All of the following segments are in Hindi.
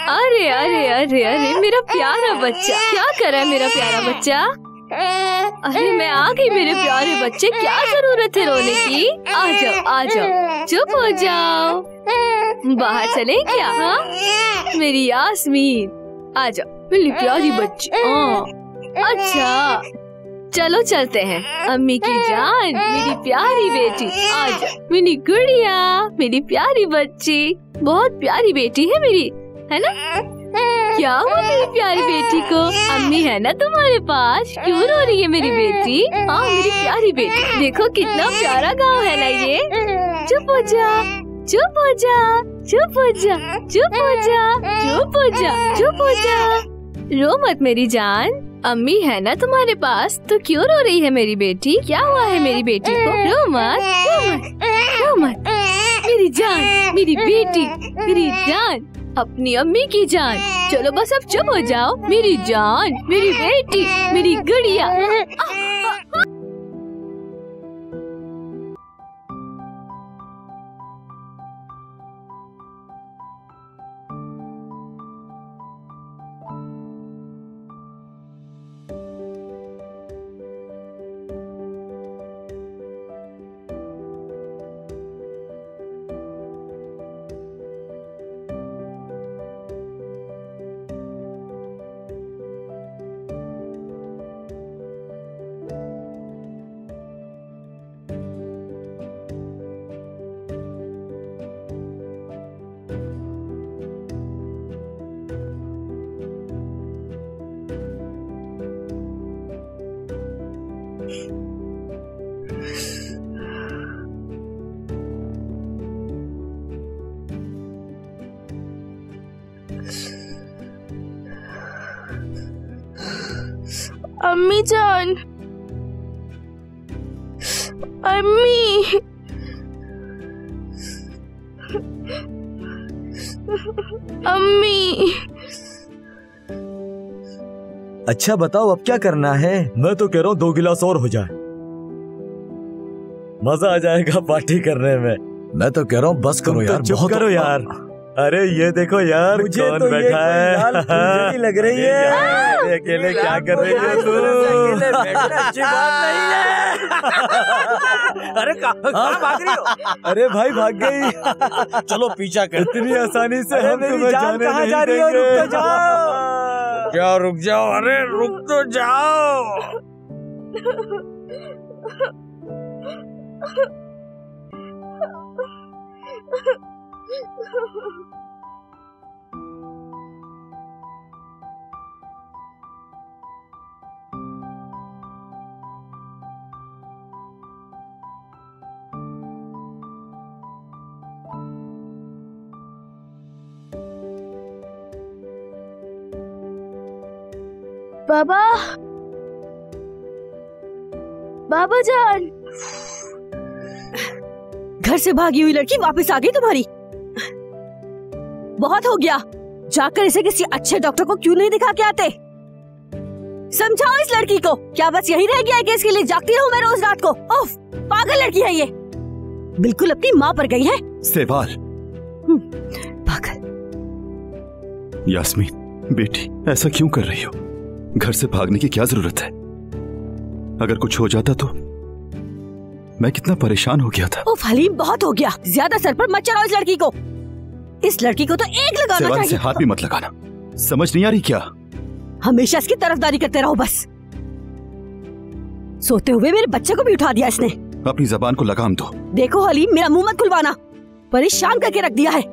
अरे अरे अरे अरे मेरा प्यारा बच्चा, क्या कर रहा है मेरा प्यारा बच्चा? अरे मैं आ गई मेरे प्यारे बच्चे, क्या जरूरत है रोने की? आ जाओ आ जाओ, चुप हो जाओ। बाहर चले क्या? हाँ मेरी यास्मीन, आ जाओ मेरी प्यारी बच्ची। अच्छा चलो चलते हैं। अम्मी की जान, मेरी प्यारी बेटी, आ जाओ मेरी गुड़िया, मेरी प्यारी बच्ची, बहुत प्यारी बेटी है मेरी, है ना? क्या हुआ मेरी प्यारी बेटी को? अम्मी है ना तुम्हारे पास? क्यों रो रही है मेरी बेटी? हाँ मेरी प्यारी बेटी, देखो कितना प्यारा गाँव है ना ये। चुप हो जा, चुप हो जा, चुप हो जा, चुप हो जा, चुप हो जा, चुप हो जा। रो मत मेरी जान, अम्मी है ना तुम्हारे पास, तो क्यों रो रही है मेरी बेटी? क्या हुआ है मेरी बेटी को? रो मत, रो मत, रो मत मेरी जान, मेरी बेटी, मेरी जान, अपनी अम्मी की जान। चलो बस अब चुप हो जाओ मेरी जान, मेरी बेटी, मेरी गुड़िया। अम्मी जान, अम्मी, अम्मी। अच्छा बताओ अब क्या करना है? मैं तो कह रहा हूँ 2 गिलास और हो जाए, मजा आ जाएगा पार्टी करने में। मैं तो कह रहा हूँ बस करो यार, चुप करो यार। अरे ये देखो यार, मुझे कौन तो बैठा है? लग रही है अकेले क्या कर रही है तू? अच्छी बात नहीं है। अरे कहाँ भाग रही हो? अरे भाई भाग गई। चलो पीछा कर। इतनी आसानी से हम तुम्हें जाने नहीं देंगे। रुक तो जाओ। क्या रुक जाओ? अरे रुक तो जाओ। बाबा, बाबा जान। घर से भागी हुई लड़की वापस आ गई तुम्हारी। बहुत हो गया, जाकर इसे किसी अच्छे डॉक्टर को क्यों नहीं दिखा के आते? समझाओ इस लड़की को। क्या बस यही रह गया है कि इसके लिए जागती रहूं मैं रोज रात को? उफ, पागल लड़की है ये, बिल्कुल अपनी माँ पर गई है। सेवाल, पागल। यास्मीन बेटी, ऐसा क्यों कर रही हो? घर से भागने की क्या जरूरत है? अगर कुछ हो जाता तो? मैं कितना परेशान हो गया था। उफ हलीम, बहुत हो गया, ज्यादा सर पर मत चढ़ाओ इस लड़की को। इस लड़की को तो एक लगाना चाहिए। से हाथ भी मत लगाना, समझ नहीं आ रही क्या? हमेशा इसकी तरफदारी करते रहो बस। सोते हुए मेरे बच्चे को भी उठा दिया इसने। अपनी जबान को लगाम दो। देखो हलीम, मेरा मुंह मत खुलवाना, परेशान करके रख दिया है।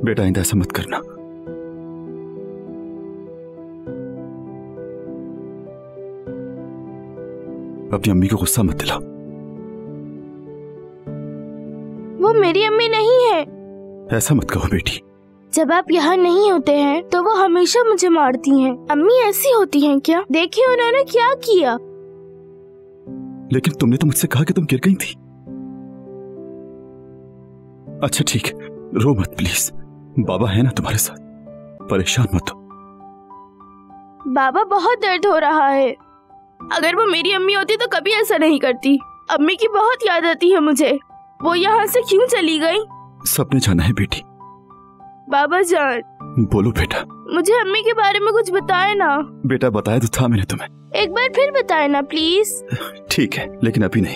बेटा आइंदा ऐसा मत करना। अपनी अम्मी को गुस्सा मत दिला। वो मेरी अम्मी नहीं है। ऐसा मत कहो बेटी। जब आप यहाँ नहीं होते हैं तो वो हमेशा मुझे मारती हैं। अम्मी ऐसी होती हैं क्या? देखिए उन्होंने क्या किया। लेकिन तुमने तो मुझसे कहा कि तुम गिर गई थी। अच्छा ठीक है, रो मत प्लीज, बाबा है ना तुम्हारे साथ, परेशान मत हो। बाबा बहुत दर्द हो रहा है। अगर वो मेरी अम्मी होती तो कभी ऐसा नहीं करती। अम्मी की बहुत याद आती है मुझे। वो यहाँ से क्यों चली गई? सबने जाना है बेटी। बाबा जान, बोलो बेटा। मुझे अम्मी के बारे में कुछ बताए ना। बेटा बताया तो था मैंने तुम्हें। एक बार फिर बताए ना प्लीज। ठीक है, लेकिन अभी नहीं,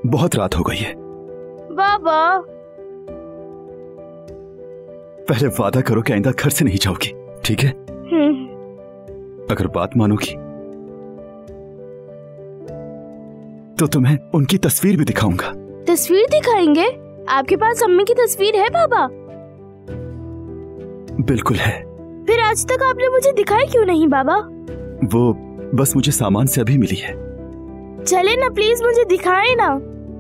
बहुत रात हो गई है। बाबा, पहले वादा करो कि आइंदा घर से नहीं जाओगी, ठीक है? अगर बात मानोगी तो तुम्हें उनकी तस्वीर भी दिखाऊंगा। तस्वीर दिखाएंगे? आपके पास अम्मी की तस्वीर है बाबा? बिल्कुल है। फिर आज तक आपने मुझे दिखाई क्यों नहीं बाबा? वो बस मुझे सामान से अभी मिली है। चले ना प्लीज, मुझे दिखाए ना।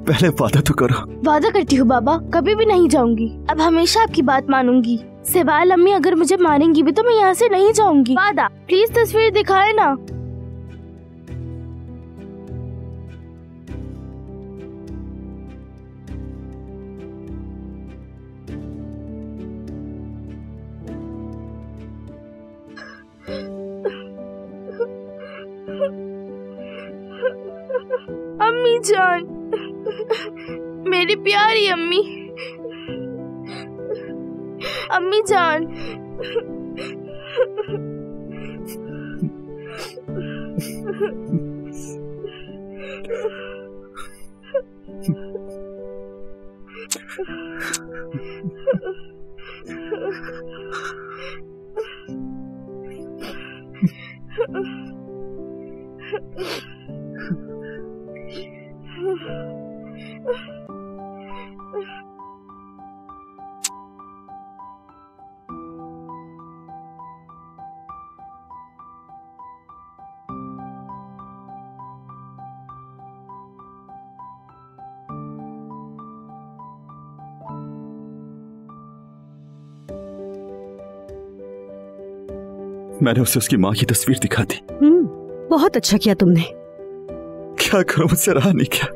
पहले वादा तो करो। वादा करती हूँ बाबा, कभी भी नहीं जाऊंगी। अब हमेशा आपकी बात मानूंगी। सिवाल अम्मी अगर मुझे मारेंगी भी तो मैं यहाँ से नहीं जाऊंगी। वादा। प्लीज तस्वीर दिखाए ना। अम्मी जान, मेरी प्यारी अम्मी, अम्मी जान। मैंने उसे उसकी माँ की तस्वीर दिखा दी। बहुत अच्छा किया तुमने। क्या करूं, मुझसे रहा नहीं क्या।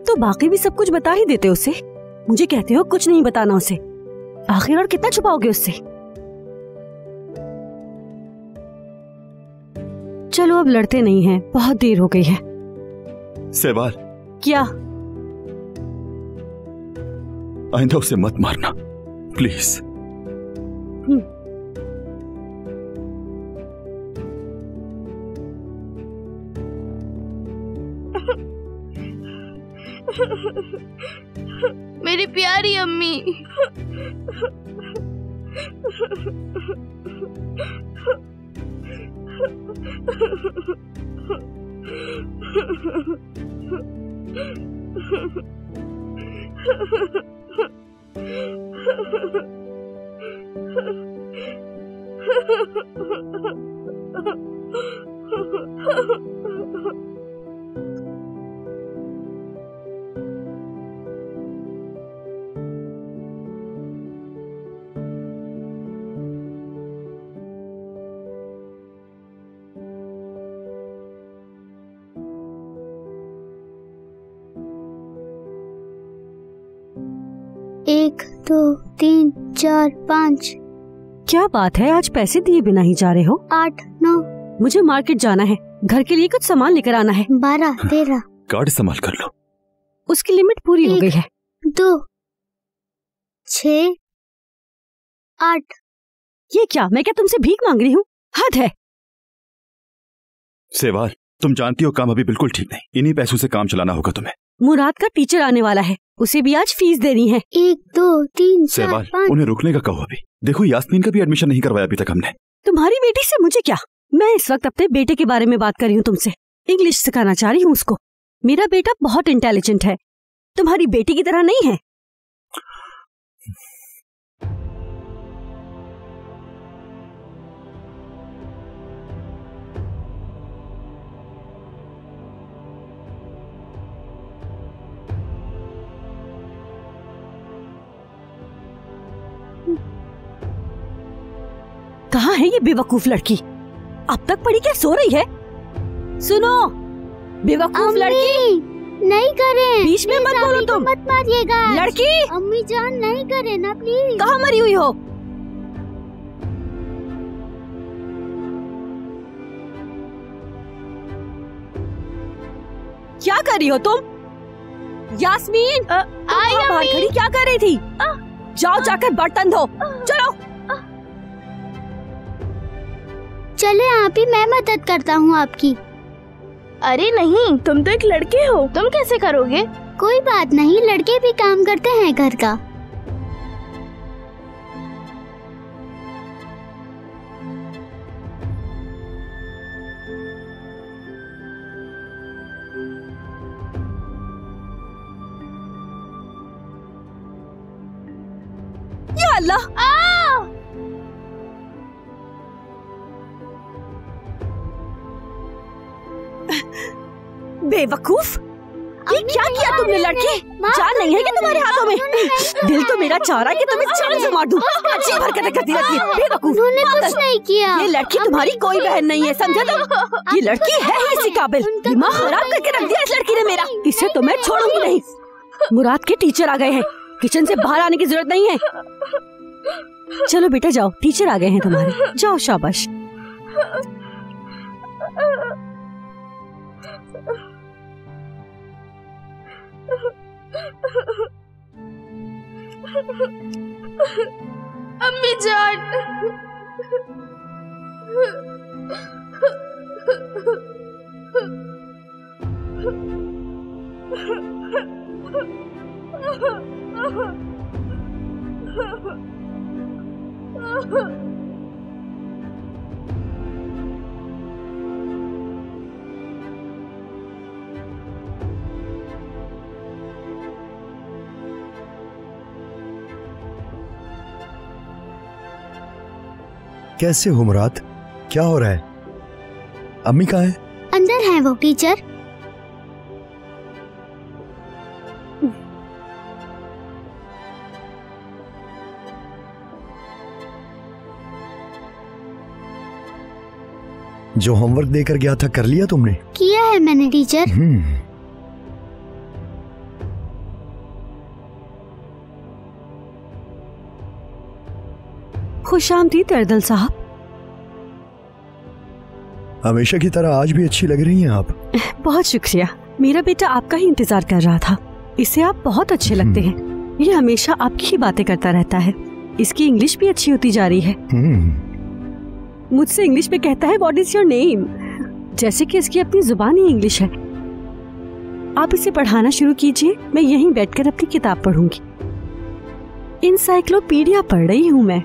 तो बाकी भी सब कुछ बता ही देते उसे। मुझे कहते हो कुछ नहीं बताना उसे। आखिर और कितना छुपाओगे उससे? चलो अब लड़ते नहीं हैं, बहुत देर हो गई है। सहवाल, क्या? आइंदा उसे मत मारना प्लीज। मेरी प्यारी अम्मी। एक, दो, तीन, चार, 5। क्या बात है, आज पैसे दिए बिना ही जा रहे हो? 8, 9। मुझे मार्केट जाना है, घर के लिए कुछ सामान लेकर आना है। 12, 13। कार्ड इस्तेमाल कर लो। उसकी लिमिट पूरी हो गई है। 2, 6, 8। ये क्या, मैं क्या तुमसे भीख मांग रही हूँ? हद है। सहवाल, तुम जानती हो काम अभी बिल्कुल ठीक नहीं। इन्हीं पैसों से काम चलाना होगा तुम्हें। मुराद का टीचर आने वाला है, उसे भी आज फीस देनी है। 1, 2, 3, 4, सहवाल, 5। उन्हें रुकने का कहो अभी। देखो यास्मीन का भी एडमिशन नहीं करवाया अभी तक हमने। तुम्हारी बेटी से मुझे क्या? मैं इस वक्त अपने बेटे के बारे में बात कर रही हूँ तुमसे। इंग्लिश सिखाना चाह रही हूँ उसको। मेरा बेटा बहुत इंटेलिजेंट है, तुम्हारी बेटी की तरह नहीं है। कहाँ है ये बेवकूफ लड़की? अब तक पढ़ी क्या सो रही है? सुनो बेवकूफ लड़की, नहीं करें। बीच में मत बोलो तुम। मत मारिएगा लड़की। अम्मी जान, नहीं करें ना प्लीज। कहाँ मरी हुई हो? क्या कर रही हो तुम? यास्मीन, तुम वहाँ बाहर खड़ी क्या कर रही थी? जाओ जाकर बर्तन धो। चलो चले आप ही, मैं मदद करता हूँ आपकी। अरे नहीं, तुम तो एक लड़के हो, तुम कैसे करोगे? कोई बात नहीं, लड़के भी काम करते हैं घर का। या अल्लाह, बेवकूफ, ये क्या किया तुमने लड़की? जान नहीं है कि तुम्हारे हाथों में? दिल तो मेरा चाह रहा है कि तुम्हें जान से मार दूं। अजीब हरकतें करती रहती है, बेवकूफ। उन्होंने कुछ नहीं किया। ये लड़की तुम्हारी कोई बहन नहीं है, समझा तुम? ये लड़की है ही इसी काबिल। दिमाग खराब करके रख दिया इस लड़की ने मेरा। इसे तो मैं छोड़ूंगी नहीं। मुराद के टीचर आ गए हैं, किचन से बाहर आने की जरूरत नहीं है। चलो बेटा जाओ, टीचर आ गए हैं तुम्हारे। जाओ, शाबाश। अम्मी जान, कैसे हो मुराद? क्या हो रहा है? अम्मी कहाँ है? अंदर है वो टीचर। जो होमवर्क देकर गया था कर लिया तुमने? किया है मैंने टीचर। खुशामदीद अर्दल साहब। हमेशा की तरह आज भी अच्छी लग रही हैं आप। बहुत शुक्रिया। मेरा बेटा आपका ही इंतजार कर रहा था। इसे आप बहुत अच्छे लगते हैं। ये हमेशा आपकी ही बातें करता रहता है। इसकी इंग्लिश भी अच्छी होती जा रही है। मुझसे इंग्लिश में कहता है व्हाट इज योर नेम, जैसे कि इसकी अपनी जुबान ही इंग्लिश है। आप इसे पढ़ाना शुरू कीजिए, मैं यहीं बैठकर अपनी किताब पढ़ूंगी। इंसाइक्लोपीडिया पढ़ रही हूँ मैं।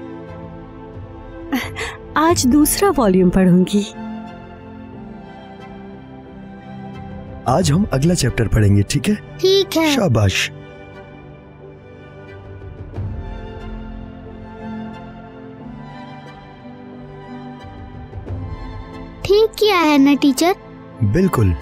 आज दूसरा वॉल्यूम पढ़ूंगी। आज हम अगला चैप्टर पढ़ेंगे, ठीक है? ठीक है। शाबाश। ठीक किया है ना टीचर? बिल्कुल।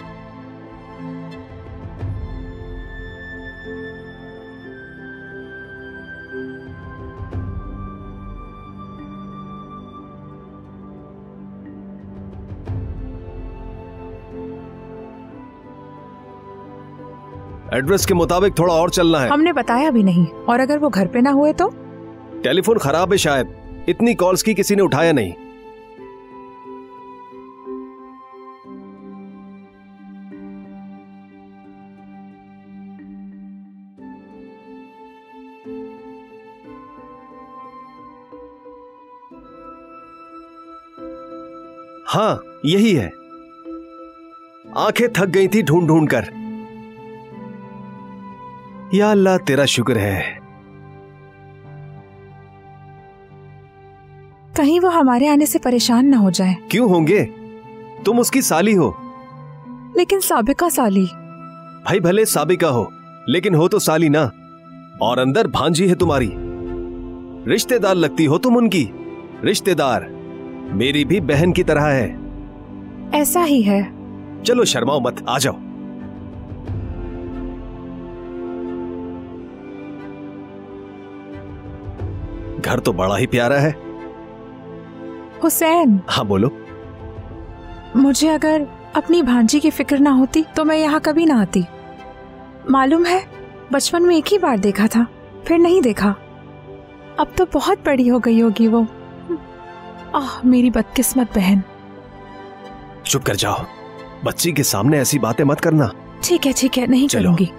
एड्रेस के मुताबिक थोड़ा और चलना है। हमने बताया भी नहीं, और अगर वो घर पे ना हुए तो? टेलीफोन खराब है शायद, इतनी कॉल्स की किसी ने उठाया नहीं। हाँ यही है। आंखें थक गई थी ढूंढ ढूंढ कर। या अल्लाह तेरा शुक्र है। कहीं वो हमारे आने से परेशान ना हो जाए। क्यों होंगे, तुम उसकी साली हो। लेकिन साबिका साली। भाई भले साबिका हो, लेकिन हो तो साली ना। और अंदर भांजी है तुम्हारी, रिश्तेदार लगती हो तुम उनकी। रिश्तेदार मेरी भी बहन की तरह है। ऐसा ही है। चलो शर्माओ मत, आ जाओ। घर तो बड़ा ही प्यारा है। हुसैन। हाँ बोलो। मुझे अगर अपनी भांजी की फिक्र ना होती तो मैं यहाँ कभी ना आती। मालूम है, बचपन में एक ही बार देखा था, फिर नहीं देखा। अब तो बहुत बड़ी हो गई होगी वो। आह मेरी बदकिस्मत बहन। चुप कर जाओ, बच्ची के सामने ऐसी बातें मत करना। ठीक है नहीं करूंगी।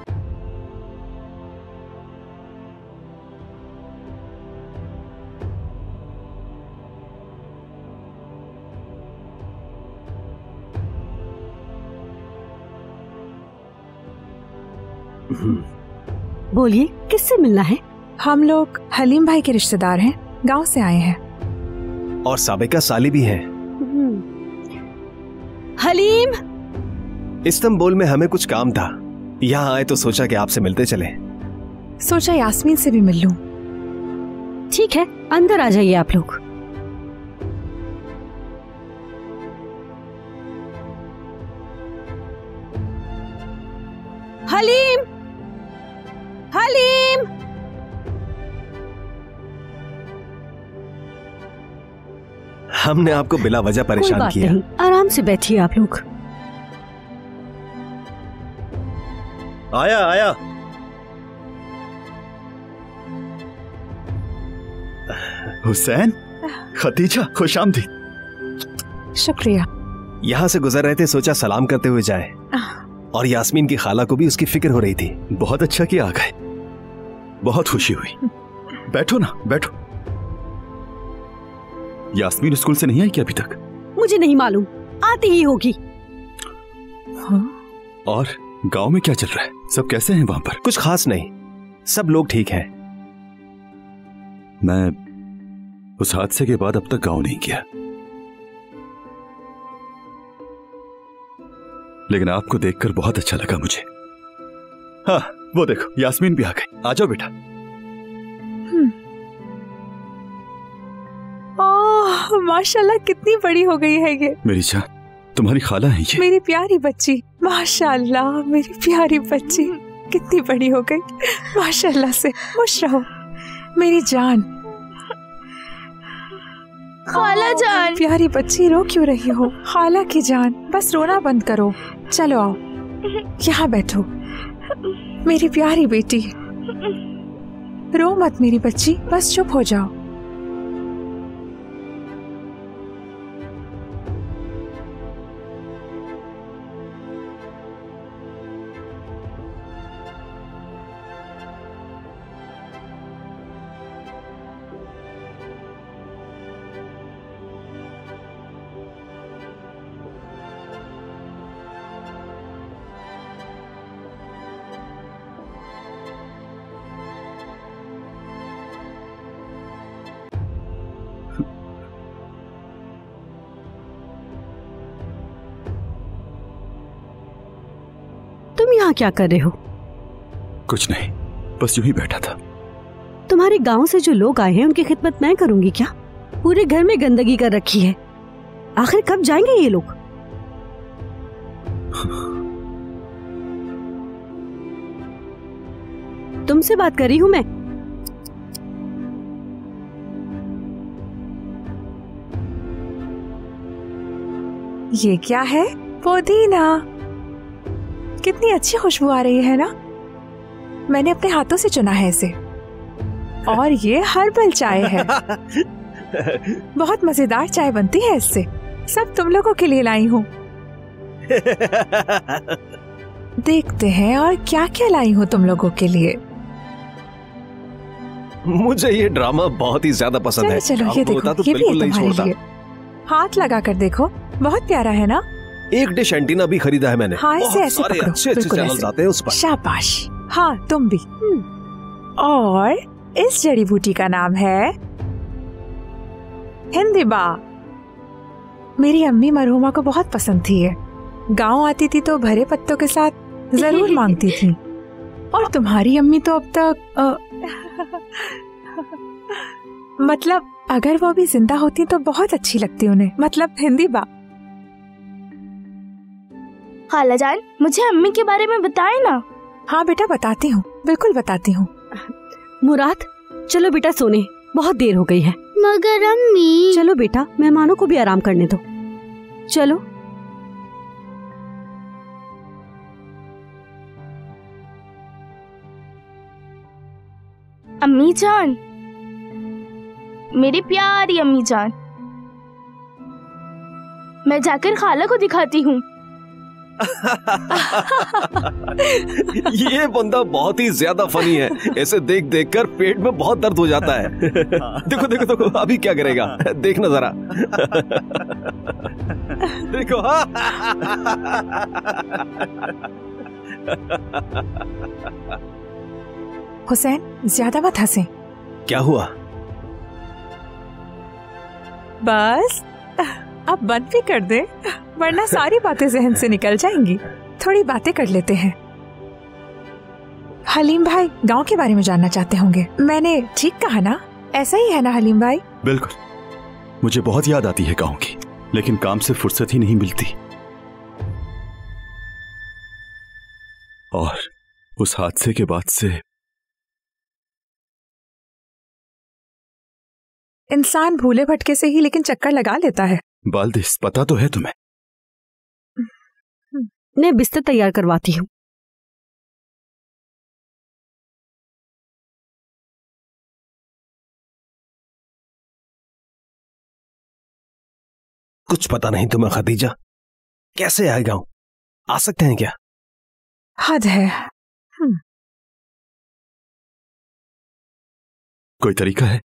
बोलिए, किससे मिलना है? हम लोग हलीम भाई के रिश्तेदार हैं, गांव से आए हैं। और साबिका साली भी है। हलीम, इस्तांबुल में हमें कुछ काम था, यहाँ आए तो सोचा कि आपसे मिलते चले। सोचा यास्मीन से भी मिल लूं। ठीक है, अंदर आ जाइए आप लोग। हलीम, हलीम, हमने आपको बिला वजह कोई परेशान बात किया। नहीं, आराम से बैठिए आप लोग। आया आया। हुसैन, खतीजा, खुशामदीद। शुक्रिया। यहाँ से गुजर रहे थे, सोचा सलाम करते हुए जाए। और यास्मीन की खाला को भी उसकी फिक्र हो रही थी। बहुत अच्छा किया आ गए, बहुत खुशी हुई। बैठो ना, बैठो। यास्मीन स्कूल से नहीं आई क्या अभी तक? मुझे नहीं मालूम, आती ही होगी। और गांव में क्या चल रहा है? सब कैसे हैं वहां पर? कुछ खास नहीं, सब लोग ठीक हैं। मैं उस हादसे के बाद अब तक गांव नहीं गया, लेकिन आपको देखकर बहुत अच्छा लगा मुझे। हाँ, वो देखो यास्मीन भी आ गई। आ जाओ बेटा। ओह, माशाल्लाह कितनी बड़ी हो गई है ये। मेरी जान, तुम्हारी खाला है ये। मेरी प्यारी बच्ची, माशाल्लाह मेरी प्यारी बच्ची कितनी बड़ी हो गई। माशाल्लाह से खुश रहो मेरी जान। खाला जान। प्यारी बच्ची, रो क्यों रही हो? खाला की जान, बस रोना बंद करो। चलो आओ, यहाँ बैठो मेरी प्यारी बेटी। रो मत मेरी बच्ची, बस चुप हो जाओ। तुम यहाँ क्या कर रहे हो? कुछ नहीं, बस यूं ही बैठा था। तुम्हारे गांव से जो लोग आए हैं उनकी खिदमत मैं करूंगी क्या? पूरे घर में गंदगी कर रखी है। आखिर कब जाएंगे ये लोग? तुमसे बात कर रही हूं मैं। ये क्या है? पुदीना। कितनी अच्छी खुशबू आ रही है ना? मैंने अपने हाथों से चुना है इसे। और ये हर्बल चाय है। बहुत मजेदार चाय बनती है इससे। सब तुम लोगों के लिए लाई हूँ। देखते हैं और क्या क्या लाई हूँ तुम लोगों के लिए। मुझे ये ड्रामा बहुत ही ज्यादा पसंद है। चलो ये देखो, तो ये भी बिल्कुल है नहीं तुम्हारे छोड़ता। लिए। हाथ लगा कर देखो, बहुत प्यारा है ना? एक डिश एंटीना भी खरीदा है मैंने। हाँ, इसे बहुत ऐसे सारे पकड़ो, अच्छे अच्छे बिल्कुल चैनल्स ऐसे। आते हैं उस पर। शाबाश। हाँ, तुम भी। और इस जड़ी बूटी का नाम है हिंदिबा। मेरी अम्मी मरहुमा को बहुत पसंद थी ये। गांव आती थी तो भरे पत्तों के साथ जरूर मांगती थी। और तुम्हारी अम्मी तो अब तक मतलब अगर वो भी जिंदा होती तो बहुत अच्छी लगती उन्हें। मतलब हिंदिबा। खाला जान, मुझे अम्मी के बारे में बताए ना। हाँ बेटा, बताती हूँ, बिल्कुल बताती हूँ। मुराद, चलो बेटा सोने, बहुत देर हो गई है। मगर अम्मी। चलो बेटा, मेहमानों को भी आराम करने दो। चलो। अम्मी जान, मेरी प्यारी अम्मी जान, मैं जाकर खाला को दिखाती हूँ। ये बंदा बहुत ही ज्यादा फनी है। ऐसे देख देख कर पेट में बहुत दर्द हो जाता है। देखो देखो देखो, अभी क्या करेगा, देखना जरा। देखो। हुसैन ज्यादा मत हंसे। क्या हुआ? बस अब बंद भी कर दे, वरना सारी बातें जहन से निकल जाएंगी। थोड़ी बातें कर लेते हैं। हलीम भाई गांव के बारे में जानना चाहते होंगे, मैंने ठीक कहा ना? ऐसा ही है ना हलीम भाई? बिल्कुल, मुझे बहुत याद आती है गांव की, लेकिन काम से फुर्सत ही नहीं मिलती। और उस हादसे के बाद से इंसान भूले भटके से ही लेकिन चक्कर लगा लेता है। बाल्दिस, पता तो है तुम्हें। मैं बिस्तर तैयार करवाती हूँ। कुछ पता नहीं तुम्हें खदीजा, कैसे आए गाँव? आ सकते हैं क्या? हद है। कोई तरीका है?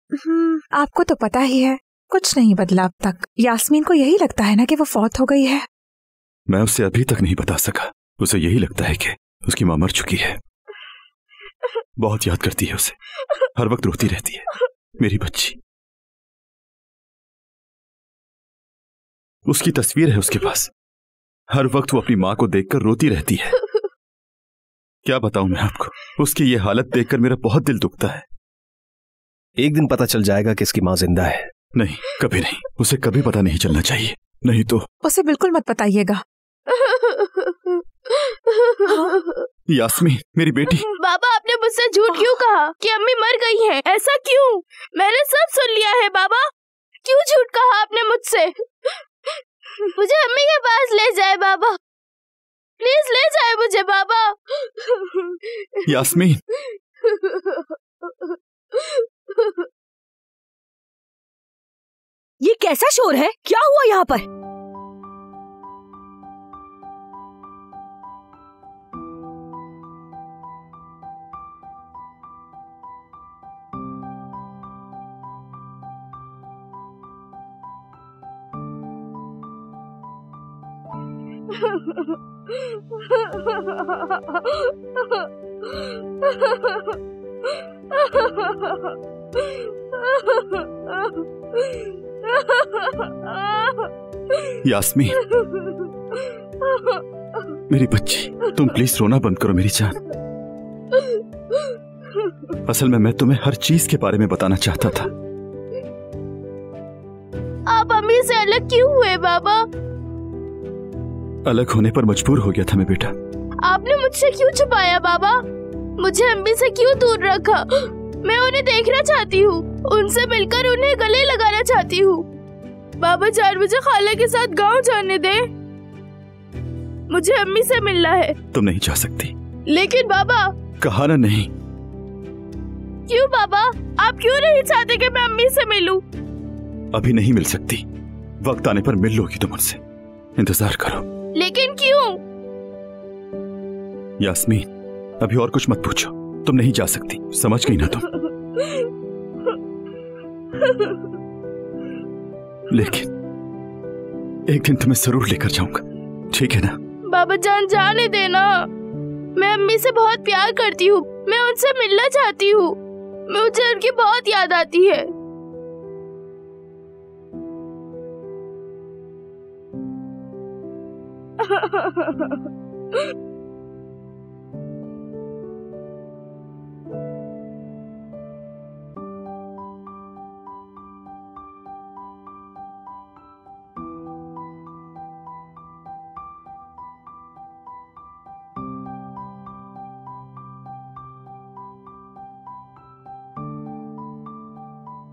आपको तो पता ही है, कुछ नहीं बदला अब तक। यास्मीन को यही लगता है ना कि वो फौत हो गई है। मैं उससे अभी तक नहीं बता सका। उसे यही लगता है कि उसकी मां मर चुकी है। बहुत याद करती है उसे, हर वक्त रोती रहती है। मेरी बच्ची, उसकी तस्वीर है उसके पास, हर वक्त वो अपनी मां को देखकर रोती रहती है। क्या बताऊं मैं आपको, उसकी ये हालत देखकर मेरा बहुत दिल दुखता है। एक दिन पता चल जाएगा कि इसकी मां जिंदा है। नहीं, कभी नहीं, उसे कभी पता नहीं चलना चाहिए, नहीं तो। उसे बिल्कुल मत बताइएगा। यास्मीन मेरी बेटी। बाबा, आपने मुझसे झूठ क्यों कहा कि अम्मी मर गई हैं? ऐसा क्यों? मैंने सब सुन लिया है बाबा। क्यों झूठ कहा आपने मुझसे? मुझे अम्मी के पास ले जाए बाबा, प्लीज ले जाए मुझे बाबा। यास्मीन, ये कैसा शोर है? क्या हुआ यहाँ पर? यास्मीन मेरी बच्ची, तुम प्लीज रोना बंद करो मेरी जान। असल में मैं तुम्हें हर चीज के बारे में बताना चाहता था। आप अम्मी से अलग क्यों हुए बाबा? अलग होने पर मजबूर हो गया था मैं बेटा। आपने मुझसे क्यों छुपाया बाबा? मुझे अम्मी से क्यों दूर रखा? मैं उन्हें देखना चाहती हूँ, उनसे मिलकर उन्हें गले लगाना चाहती हूँ। बाबा जान, मुझे खाला के साथ गांव जाने दे, मुझे अम्मी से मिलना है। तुम नहीं जा सकती। लेकिन बाबा। कहा ना नहीं। क्यों बाबा? आप क्यों नहीं चाहते कि मैं अम्मी से मिलूं? अभी नहीं मिल सकती, वक्त आने पर मिल लोगी तुम उनसे, इंतजार करो। लेकिन क्यों? यास्मीन, अभी और कुछ मत पूछो, तुम नहीं जा सकती, समझ गई ना तुम? लेकिन एक दिन तुम्हें जरूर लेकर जाऊंगा, ठीक है ना? बाबा जान, जाने देना। मैं अम्मी से बहुत प्यार करती हूँ, मैं उनसे मिलना चाहती हूँ, मुझे उनकी बहुत याद आती है।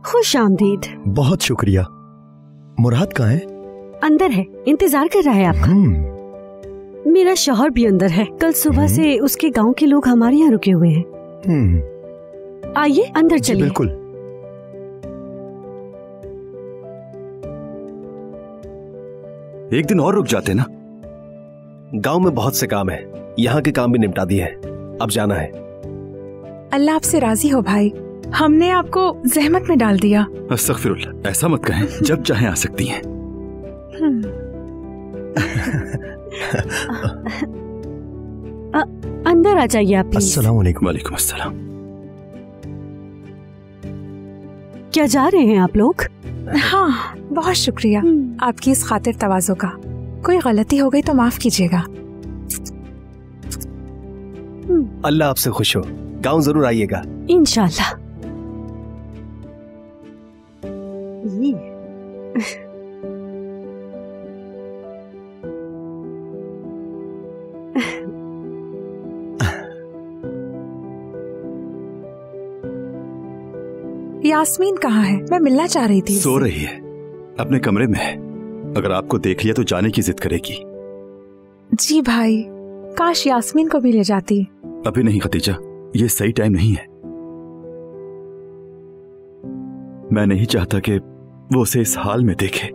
खुश आमदीद। बहुत शुक्रिया। मुराद कहाँ है? अंदर है, इंतजार कर रहा है आपका। मेरा शौहर भी अंदर है, कल सुबह से उसके गांव के लोग हमारे यहाँ रुके हुए हैं। आइए अंदर चलिए। बिल्कुल। एक दिन और रुक जाते ना। गांव में बहुत से काम है, यहाँ के काम भी निपटा दिए हैं, अब जाना है। अल्लाह आपसे राजी हो भाई, हमने आपको जहमत में डाल दिया। अस्तगफिरुल्लाह, ऐसा मत कहें, जब चाहे आ सकती हैं। अंदर आ जाइए आप प्लीज। अस्सलाम वालेकुम। वालेकुम अस्सलाम। क्या जा रहे हैं आप लोग? हाँ, बहुत शुक्रिया आपकी इस खातिर तवाज़ो का। कोई गलती हो गई तो माफ कीजिएगा। अल्लाह आपसे खुश हो। गांव जरूर आइएगा। इंशाल्लाह। यास्मीन कहाँ है? मैं मिलना चाह रही थी। सो रही है, अपने कमरे में है। अगर आपको देख लिया तो जाने की जिद करेगी। जी भाई, काश यास्मीन को भी ले जाती। अभी नहीं खतीजा, ये सही टाइम नहीं है। मैं नहीं चाहता कि वो उसे इस हाल में देखे।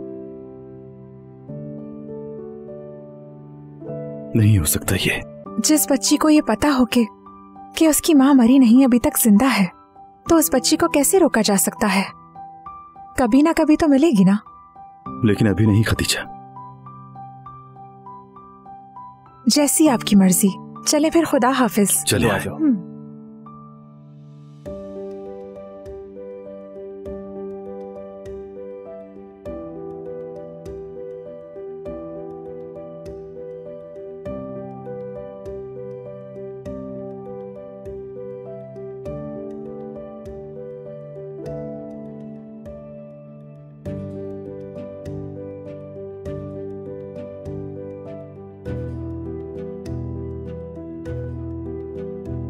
नहीं हो सकता ये। जिस बच्ची को ये पता हो कि उसकी माँ मरी नहीं, अभी तक जिंदा है, तो उस बच्ची को कैसे रोका जा सकता है? कभी ना कभी तो मिलेगी ना। लेकिन अभी नहीं खतीजा। जैसी आपकी मर्जी। चले फिर, खुदा हाफिज। चले आ जाओ।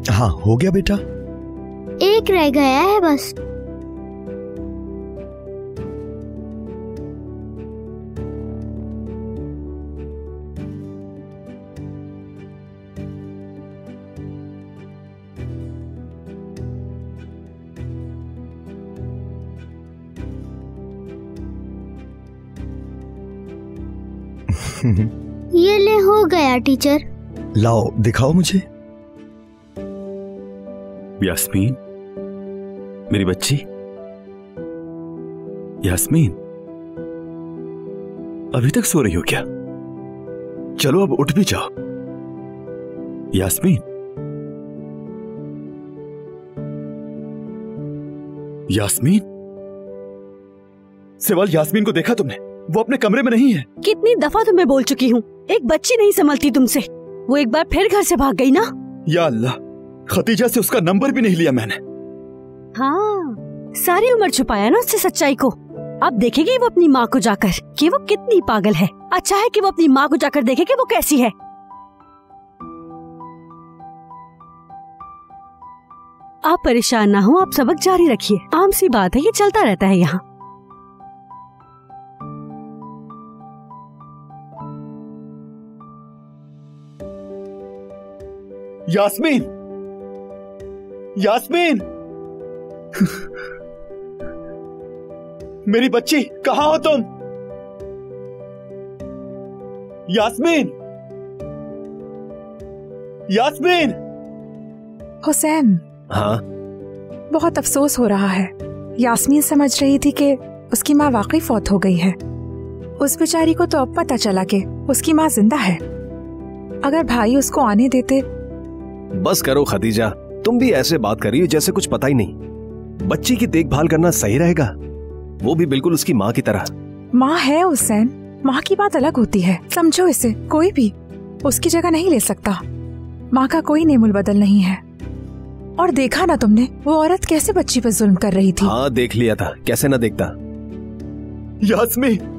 हाँ, हो गया बेटा। एक रह गया है बस। ये ले, हो गया टीचर। लाओ दिखाओ मुझे। यास्मीन, मेरी बच्ची यास्मीन, अभी तक सो रही हो क्या? चलो अब उठ भी जाओ। यास्मीन, यास्मीन, सिवाल यास्मीन को देखा तुमने? वो अपने कमरे में नहीं है। कितनी दफा तुम्हें बोल चुकी हूँ, एक बच्ची नहीं संभलती तुमसे। वो एक बार फिर घर से भाग गई ना। या अल्लाह, खतीजा से उसका नंबर भी नहीं लिया मैंने। हाँ, सारी उम्र छुपाया ना उससे सच्चाई को। अब देखेगी वो अपनी माँ को जाकर कि वो कितनी पागल है। अच्छा है कि वो अपनी माँ को जाकर देखे कि वो कैसी है। आप परेशान ना हो, आप सबक जारी रखिए। आम सी बात है, ये चलता रहता है यहाँ। यास्मीन, यास्मीन, मेरी बच्ची, कहाँ हो तुम? यास्मीन, यास्मीन। हुसैन। हाँ, बहुत अफसोस हो रहा है। यास्मीन समझ रही थी कि उसकी माँ वाकई फौत हो गई है। उस बेचारी को तो अब पता चला कि उसकी माँ जिंदा है। अगर भाई उसको आने देते। बस करो खदीजा, तुम भी ऐसे बात कर रही हो जैसे कुछ पता ही नहीं। बच्ची की देखभाल करना सही रहेगा, वो भी बिल्कुल उसकी माँ की तरह। माँ है हुसैन, माँ की बात अलग होती है। समझो इसे, कोई भी उसकी जगह नहीं ले सकता। माँ का कोई नेमुल बदल नहीं है। और देखा ना तुमने, वो औरत कैसे बच्ची पर जुल्म कर रही थी। हाँ, देख लिया था, कैसे ना देखता। यास्मीन,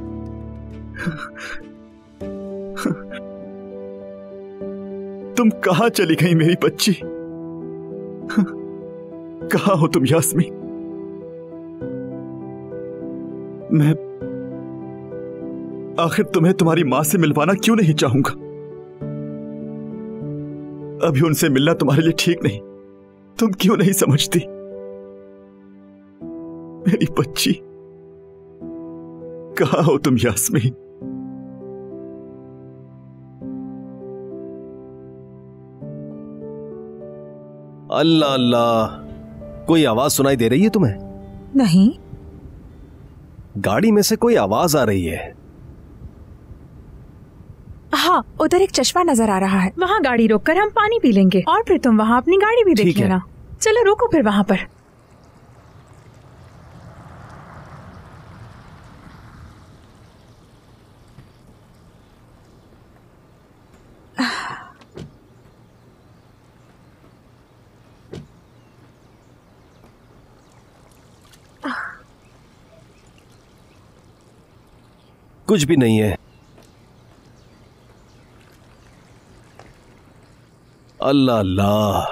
तुम कहाँ चली गई मेरी बच्ची? कहाँ हो तुम यास्मीन? मैं आखिर तुम्हें तुम्हारी माँ से मिलवाना क्यों नहीं चाहूंगा? अभी उनसे मिलना तुम्हारे लिए ठीक नहीं। तुम क्यों नहीं समझती? मेरी बच्ची, कहाँ हो तुम यास्मीन? अल्लाह अल्लाह, कोई आवाज सुनाई दे रही है तुम्हें? नहीं। गाड़ी में से कोई आवाज आ रही है। हाँ, उधर एक चश्मा नजर आ रहा है, वहाँ गाड़ी रोककर हम पानी पी लेंगे और फिर तुम वहाँ अपनी गाड़ी भी देख लेना। चलो रुको फिर वहाँ पर। कुछ भी नहीं है। अल्लाह अल्लाह।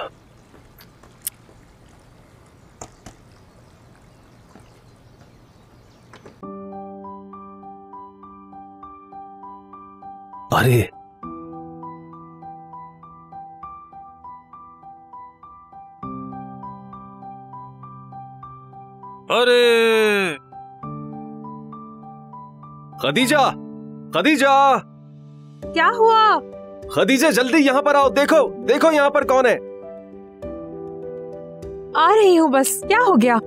अरे अरे खदीजा, खदीजा, क्या हुआ? खदीजा जल्दी यहाँ पर आओ। देखो देखो यहाँ पर कौन है। आ रही हूँ बस। क्या हो गया?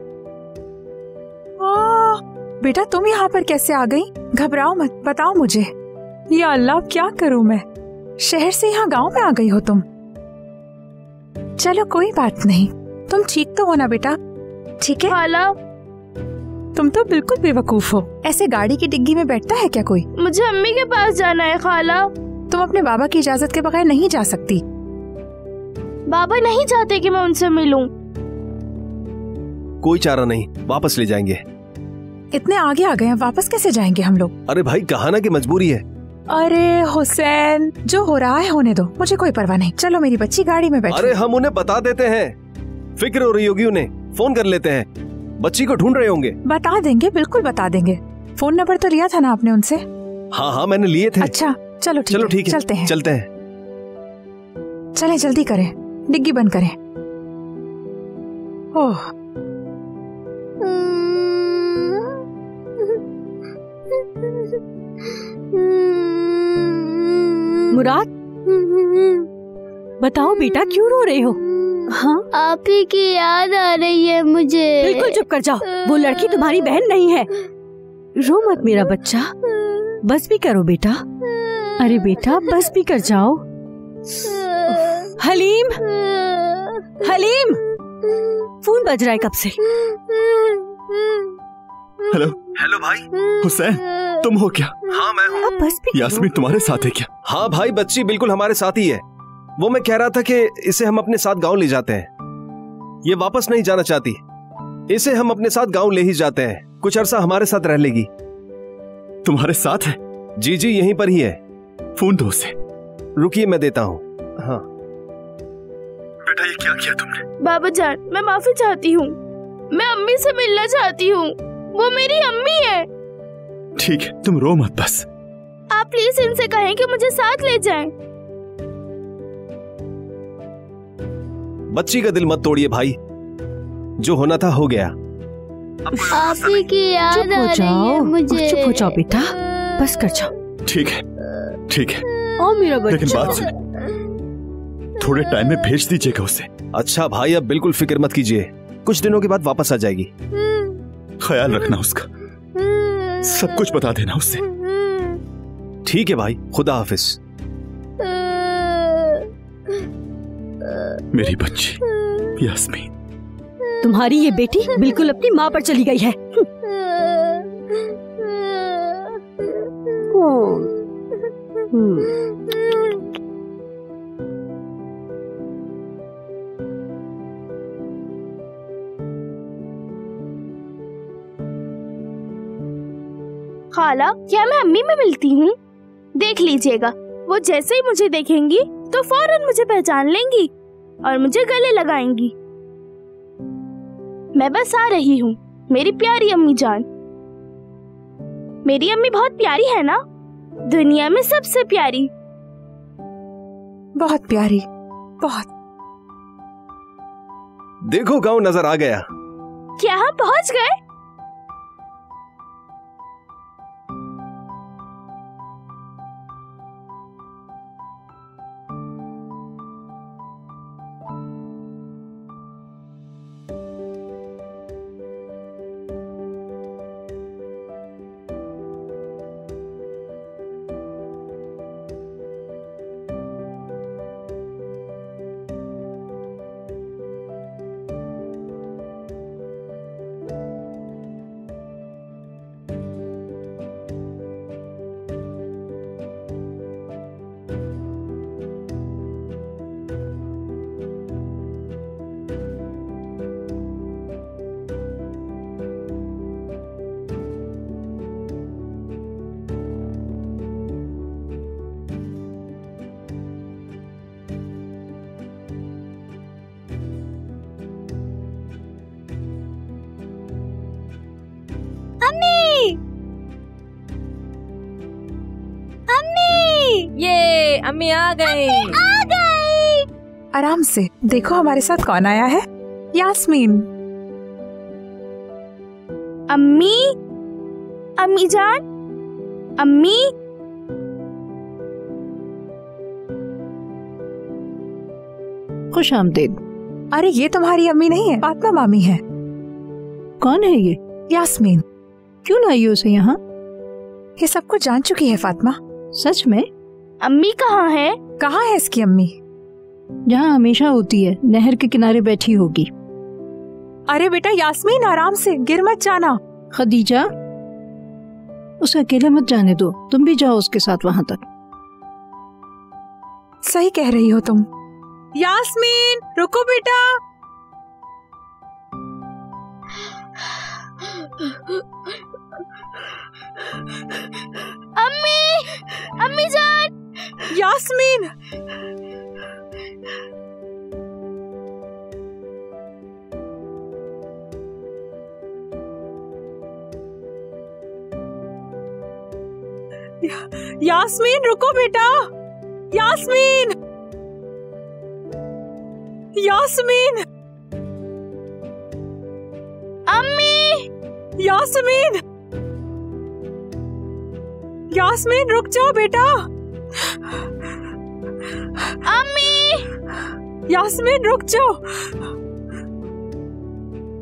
बेटा तुम यहाँ पर कैसे आ गई? घबराओ मत, बताओ मुझे। या अल्लाह, क्या करूँ मैं? शहर से यहाँ गांव में आ गई हो तुम। चलो कोई बात नहीं, तुम ठीक तो हो ना बेटा? ठीक है खाला, तुम तो बिल्कुल बेवकूफ हो। ऐसे गाड़ी की डिग्गी में बैठता है क्या कोई? मुझे अम्मी के पास जाना है खाला। तुम अपने बाबा की इजाजत के बगैर नहीं जा सकती। बाबा नहीं चाहते कि मैं उनसे मिलूं। कोई चारा नहीं, वापस ले जाएंगे। इतने आगे आ गए हैं, वापस कैसे जाएंगे हम लोग? अरे भाई, कहा ना कि मजबूरी है। अरे हुसैन, जो हो रहा है होने दो, मुझे कोई परवाह नहीं। चलो मेरी बच्ची गाड़ी में बैठो। अरे हम उन्हें बता देते हैं, फिक्र हो रही होगी उन्हें, फोन कर लेते हैं। बच्ची को ढूंढ रहे होंगे। बता देंगे, बिल्कुल बता देंगे। फोन नंबर तो लिया था ना आपने उनसे? हाँ हाँ मैंने लिए थे। अच्छा चलो ठीक है, चलते हैं। चलते हैं। चलें जल्दी करें, डिग्गी बंद करें। ओह मुराद, बताओ बेटा क्यों रो रहे हो? हाँ, आप ही की याद आ रही है मुझे। बिल्कुल चुप कर जाओ, वो लड़की तुम्हारी बहन नहीं है। रो मत मेरा बच्चा, बस भी करो बेटा। अरे बेटा बस भी कर जाओ। हलीम, हलीम, फोन बज रहा है कब से। हेलो हेलो भाई। हुसैन, तुम हो क्या? हाँ मैं हूँ। अब बस भी यास्मीन तुम्हारे साथ है क्या? हाँ भाई, बच्ची बिल्कुल हमारे साथ ही है। वो मैं कह रहा था कि इसे हम अपने साथ गांव ले जाते हैं। ये वापस नहीं जाना चाहती, इसे हम अपने साथ गांव ले ही जाते हैं। कुछ अरसा हमारे साथ रह लेगी। तुम्हारे साथ है? जी जी, यहीं पर ही है। फोन दो उसे। रुकिए मैं देता हूँ। हाँ बेटा, ये क्या किया तुमने? बाबा जान, मैं माफी चाहती हूँ। मैं अम्मी से मिलना चाहती हूँ, वो मेरी अम्मी है। ठीक है, तुम रो मत बस। आप प्लीज इनसे कहें कि मुझे साथ ले जाएं। बच्ची का दिल मत तोड़िए भाई, जो होना था हो गया। आप ही की याद चुप आ हो रही है जाओ, मुझे। चुप हो जाओ बेटा, बस कर जाओ। ठीक है ठीक है, ओ मेरा बच्चा। लेकिन बात सुन, थोड़े टाइम में भेज दीजिएगा उसे। अच्छा भाई, अब बिल्कुल फिक्र मत कीजिए, कुछ दिनों के बाद वापस आ जाएगी। ख्याल रखना उसका, सब कुछ बता देना उससे। ठीक है भाई, खुदा हाफिज। मेरी बच्ची यास्मीन, तुम्हारी ये बेटी बिल्कुल अपनी माँ पर चली गई है। खाला, क्या मैं अम्मी में मिलती हूँ? देख लीजिएगा, वो जैसे ही मुझे देखेंगी तो फौरन मुझे पहचान लेंगी और मुझे गले लगाएंगी। मैं बस आ रही हूँ, मेरी प्यारी अम्मी जान। मेरी अम्मी बहुत प्यारी है ना, दुनिया में सबसे प्यारी। बहुत प्यारी, बहुत। देखो गांव नजर आ गया। क्या हम पहुँच गए? अम्मी, अम्मी, ये अम्मी आ गई। आ गई। आराम से देखो हमारे साथ कौन आया है। यास्मीन। अम्मी, अम्मी जान, अम्मी। खुश आमदीद। अरे ये तुम्हारी अम्मी नहीं है, फातिमा मामी है। कौन है ये? यास्मीन। क्यों लाई हो उसे यहाँ? ये सब कुछ जान चुकी है फातिमा। सच में? अम्मी कहाँ है? कहाँ है इसकी अम्मी? जहाँ हमेशा होती है, नहर के किनारे बैठी होगी। अरे बेटा यास्मीन, आराम से, गिर मत जाना। खदीजा, उसे अकेला मत जाने दो, तुम भी जाओ उसके साथ वहाँ तक। सही कह रही हो तुम। यास्मीन रुको बेटा। अम्मी, अम्मी जान। यास्मीन। यास्मीन रुको बेटा। यास्मीन, यास्मीन। अम्मी, यास्मीन, यास्मीन रुक जाओ बेटा। अम्मी, यास्मीन रुक जाओ।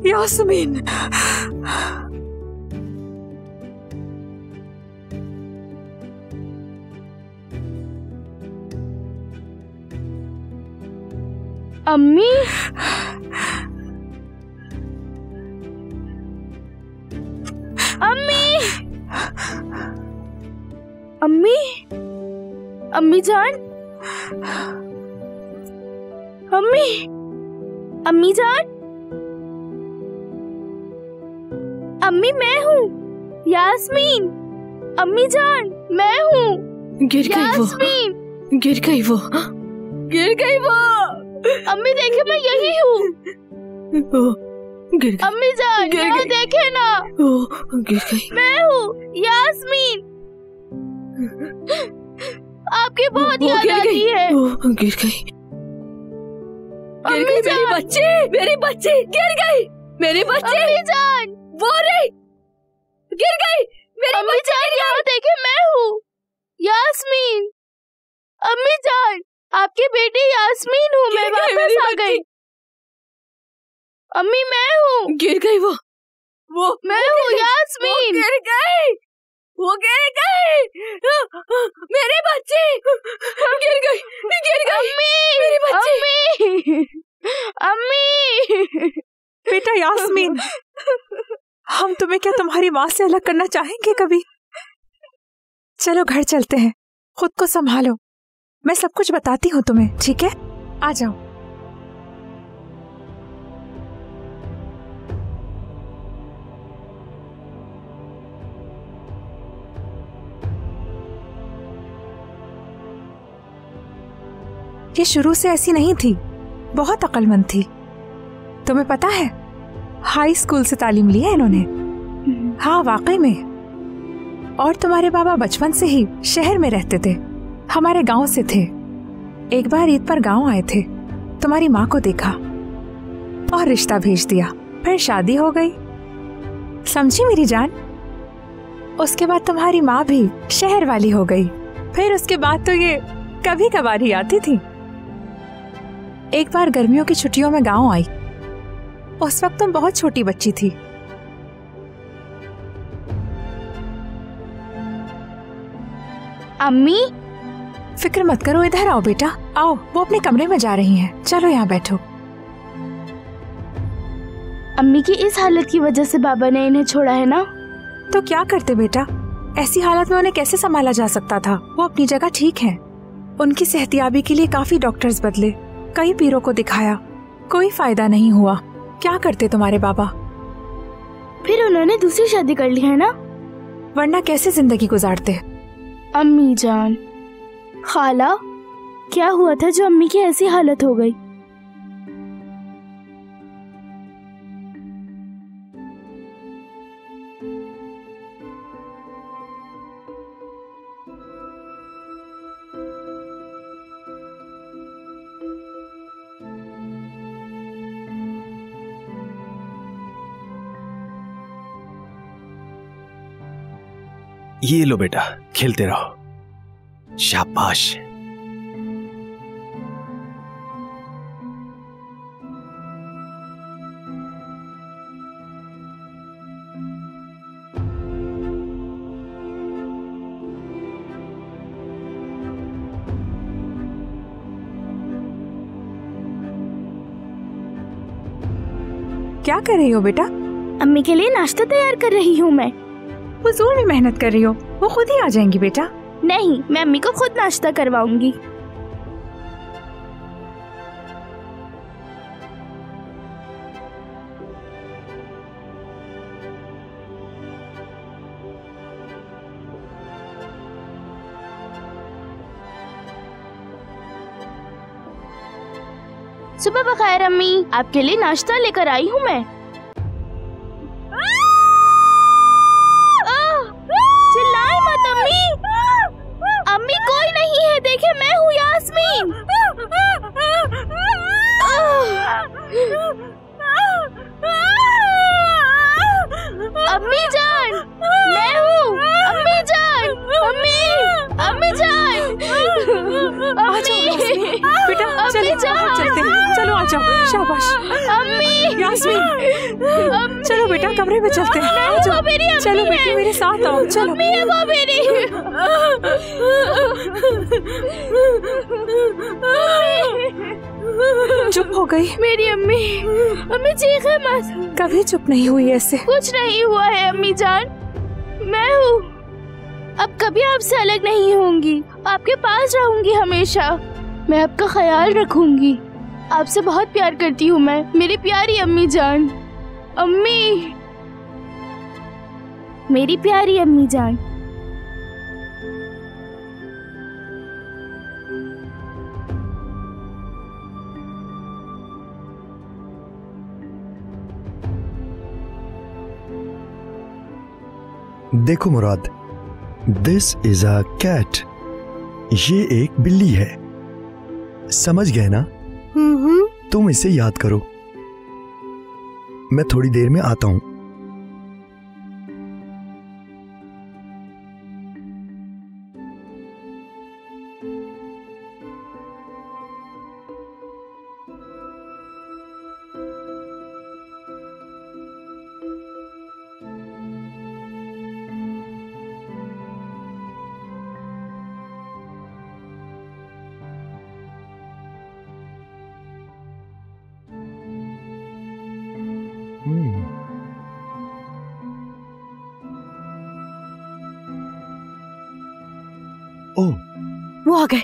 यास्मीन। अम्मी, अम्मी, अम्मी, अम्मी जान, अम्मी, अम्मी जान, अम्मी मैं हूँ, यास्मीन। अम्मी जान मैं हूँ, गिर गई वो, यास्मीन। गिर गई वो, गिर गई वो। अम्मी देखे मैं यही हूँ। गिर गई। अम्मी जान यहाँ देखे ना। गिर गई। मैं हूँ यास्मीन। आपकी बहुत याद आती है। गिर गई। गिर गई मेरी बच्ची, मेरी बच्ची गिर गई। मेरी बच्ची। अम्मी जान वो रही, गिर गई मेरी अम्मी जान। यहाँ देखे मैं हूँ यास्मीन। अम्मी जान आपकी बेटी यास्मीन हूँ मैं, वापस आ गई। अम्मी मैं हूँ। गिर गई वो मैं हूँ यास्मीन। गिर गई, वो गिर गई। मेरी बच्ची गिर गई, गिर गई। अम्मी, मेरी बच्ची। अम्मी, अम्मी। बेटा यास्मीन, हम तुम्हें क्या तुम्हारी माँ से अलग करना चाहेंगे कभी? चलो घर चलते हैं, खुद को संभालो। मैं सब कुछ बताती हूँ तुम्हें, ठीक है? आ जाओ। ये शुरू से ऐसी नहीं थी, बहुत अक्लमंद थी। तुम्हें पता है, हाई स्कूल से तालीम ली है इन्होंने। हाँ वाकई में। और तुम्हारे बाबा बचपन से ही शहर में रहते थे, हमारे गांव से थे। एक बार ईद पर गांव आए थे, तुम्हारी माँ को देखा और रिश्ता भेज दिया, फिर शादी हो गई। समझी मेरी जान? उसके बाद तुम्हारी माँ भी शहर वाली हो गई। फिर उसके बाद तो ये कभी कभार ही आती थी। एक बार गर्मियों की छुट्टियों में गांव आई। उस वक्त तुम बहुत छोटी बच्ची थी। अम्मी, फिक्र मत करो, इधर आओ बेटा, आओ। वो अपने कमरे में जा रही हैं, चलो यहाँ बैठो। अम्मी की इस हालत की वजह से बाबा ने इन्हें छोड़ा है ना? तो क्या करते बेटा, ऐसी हालत में उन्हें कैसे संभाला जा सकता था? वो अपनी जगह ठीक है। उनकी सेहतियाबी के लिए काफी डॉक्टर्स बदले, कई पीरों को दिखाया, कोई फायदा नहीं हुआ। क्या करते तुम्हारे बाबा? फिर उन्होंने दूसरी शादी कर ली है ना? वरना कैसे जिंदगी गुजारते? अम्मी जान, खाला, क्या हुआ था जो अम्मी की ऐसी हालत हो गई? ये लो बेटा, खेलते रहो। शाबाश। क्या कर रही हो बेटा? अम्मी के लिए नाश्ता तैयार कर रही हूँ मैं। हुजूर में मेहनत कर रही हो, वो खुद ही आ जाएंगी बेटा। नहीं, मैं अम्मी को खुद नाश्ता करवाऊंगी। सुबह बखैर अम्मी, आपके लिए नाश्ता लेकर आई हूँ मैं। चिल्लाए मत अम्मी। अम्मी कोई नहीं है, देखे मैं हूँ यास्मीन। अम्मी जान, मैं हूँ। अम्मी जान, अम्मी जान, अम्मी बेटा चलते हैं, चलो आ जाओ। शाबाश अम्मी। यास्मीन, चलो बेटा कमरे में चलते हैं। आ जाओ, चलो बेटी मेरे साथ आओ। चलो अम्मी है वो मेरी। चुप हो गई मेरी अम्मी। अम्मी चीखे मत। कभी चुप नहीं हुई ऐसे। कुछ नहीं हुआ है अम्मी जान, मैं हूँ। अब कभी आपसे अलग नहीं होंगी, आपके पास रहूंगी हमेशा। मैं आपका ख्याल रखूंगी। आपसे बहुत प्यार करती हूँ मैं, मेरी प्यारी अम्मी जान। अम्मी, मेरी प्यारी अम्मी जान। देखो मुराद, दिस इज अ कैट। ये एक बिल्ली है, समझ गए ना? तुम इसे याद करो। मैं थोड़ी देर में आता हूं। वो आ गए।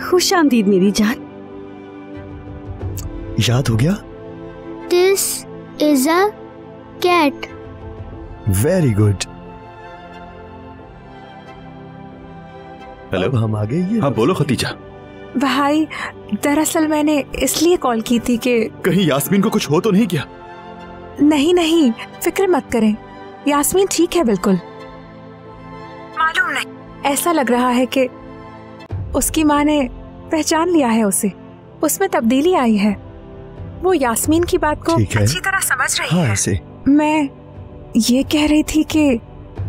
खुश आमदीद मेरी जान। याद हो गया? This is a cat. Very good. Hello, हम आ गए। हाँ बोलो खतीजा। भाई दरअसल मैंने इसलिए कॉल की थी कि कहीं यास्मीन को कुछ हो तो नहीं क्या? नहीं, फिक्र मत करें, यास्मीन ठीक है बिल्कुल। मालूम नहीं, ऐसा लग रहा है कि उसकी माँ ने पहचान लिया है उसे, उसमें तब्दीली आई है। वो यास्मीन की बात को अच्छी तरह समझ रही है। ऐसे मैं ये कह रही थी कि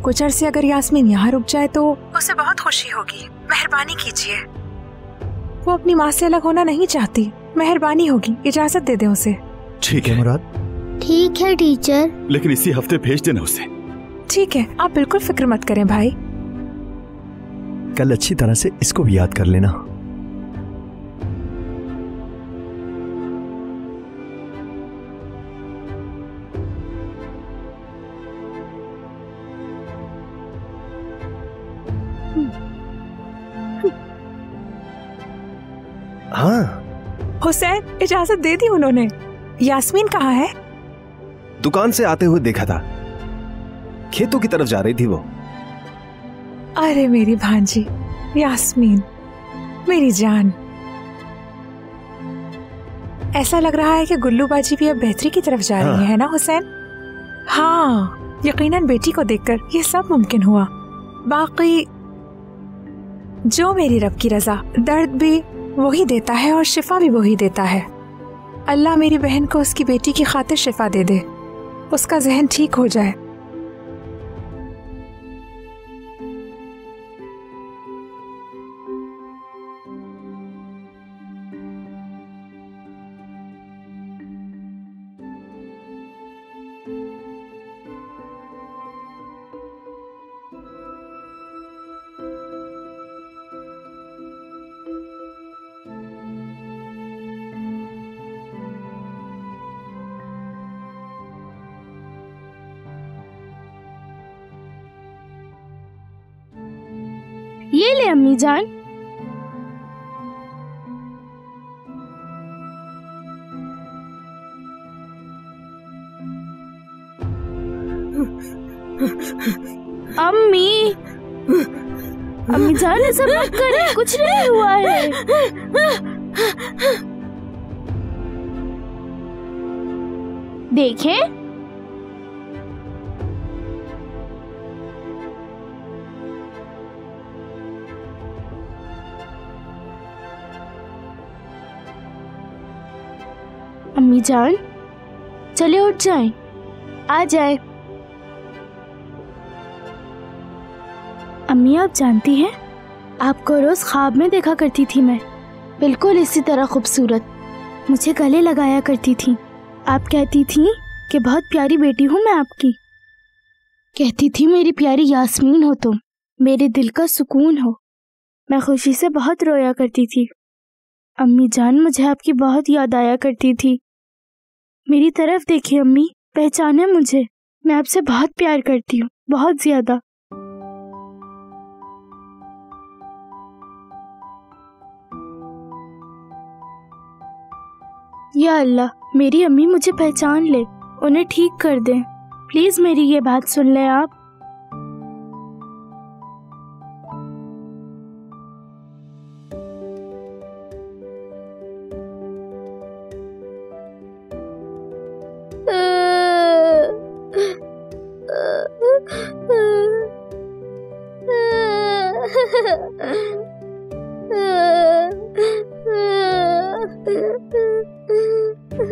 कुछ अरसे अगर यास्मीन यहाँ रुक जाए तो उसे बहुत खुशी होगी। मेहरबानी कीजिए, वो अपनी माँ से अलग होना नहीं चाहती। मेहरबानी होगी, इजाजत दे दे उसे। ठीक है मुराद। ठीक है टीचर। लेकिन इसी हफ्ते भेज देना उसे। ठीक है, आप बिल्कुल फिक्र मत करें भाई। कल अच्छी तरह से इसको भी याद कर लेना। हाँ हुसैन, इजाजत दे दी उन्होंने। यास्मीन कहाँ है? दुकान से आते हुए देखा था, खेतों की तरफ जा रही थी वो। अरे मेरी भांजी यास्मीन, मेरी जान। ऐसा लग रहा है कि गुल्लू बाजी भी अब बेहतरी की तरफ जा रही है ना हुसैन? हाँ, यकीनन बेटी को देखकर ये सब मुमकिन हुआ। बाकी जो मेरी रब की रजा, दर्द भी वही देता है और शिफा भी वही देता है। अल्लाह मेरी बहन को उसकी बेटी की खातिर शिफा दे दे, उसका जहन ठीक हो जाए। ये ले अम्मी जान। अम्मी, अम्मी जान ऐसा मत करें, कुछ नहीं हुआ है। देखें, अम्मी जान चले उठ जाएं, आ जाएं। अम्मी आप जानती हैं, आपको रोज ख्वाब में देखा करती थी मैं, बिल्कुल इसी तरह खूबसूरत, मुझे गले लगाया करती थी। आप कहती थी कि बहुत प्यारी बेटी हूँ मैं आपकी, कहती थी मेरी प्यारी यास्मीन हो तुम, मेरे दिल का सुकून हो। मैं खुशी से बहुत रोया करती थी। अम्मी जान मुझे आपकी बहुत याद आया करती थी। मेरी तरफ देखिए अम्मी, पहचाने मुझे, मैं आपसे बहुत प्यार करती हूँ, बहुत ज्यादा। या अल्लाह, मेरी अम्मी मुझे पहचान ले, उन्हें ठीक कर दें। प्लीज मेरी ये बात सुन लें आप।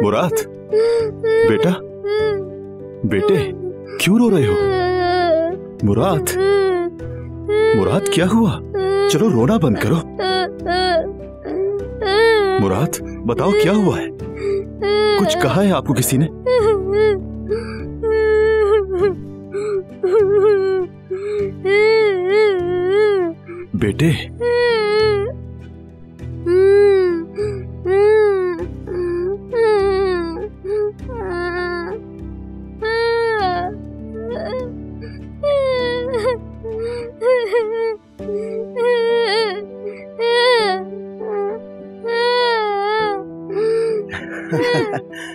मुराद, बेटा, बेटे क्यों रो रहे हो? मुराद, मुराद क्या हुआ? चलो रोना बंद करो। मुराद बताओ क्या हुआ है? कुछ कहा है आपको किसी ने? बेटे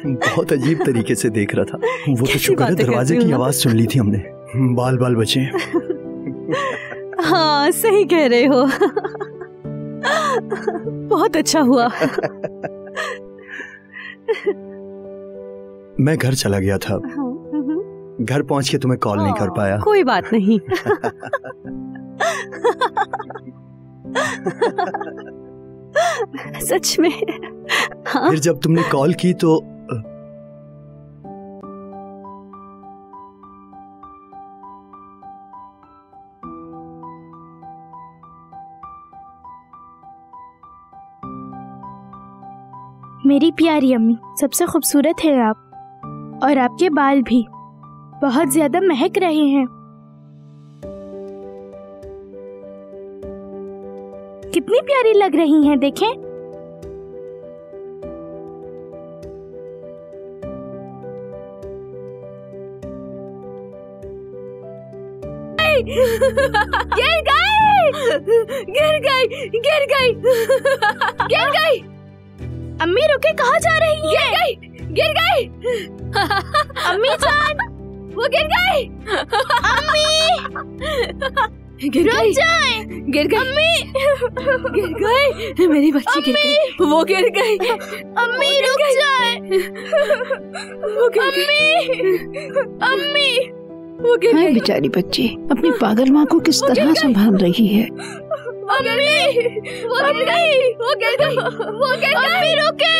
बहुत अजीब तरीके से देख रहा था वो, तो शुक्र है दरवाजे की आवाज सुन ली थी हमने। बाल बाल बचे। हाँ सही कह रहे हो। बहुत अच्छा हुआ। मैं घर चला गया था, घर पहुंच के तुम्हें कॉल नहीं कर पाया। कोई बात नहीं। सच में। हाँ? फिर जब तुमने कॉल की तो मेरी प्यारी अम्मी, सबसे खूबसूरत है आप, और आपके बाल भी बहुत ज्यादा महक रहे हैं। कितनी प्यारी लग रही हैं, देखें। गिर गई, गिर गई, गिर गई, गिर गई। अम्मी रुके, कहाँ जा रही हैं? गिर गई। अम्मी जान, वो गिर गई। अम्मी गिर रुक गई, जाएं। गिर गई, अम्मी गिर गई, मेरी बच्ची गिर गई, वो गिर गई। अम्मी रुक जाएं। वो गिर अम्मी, अम्मी वो गिर हाँ गई। बेचारी बच्ची अपनी पागल माँ को किस तरह संभाल रही है। अम्मी रुके,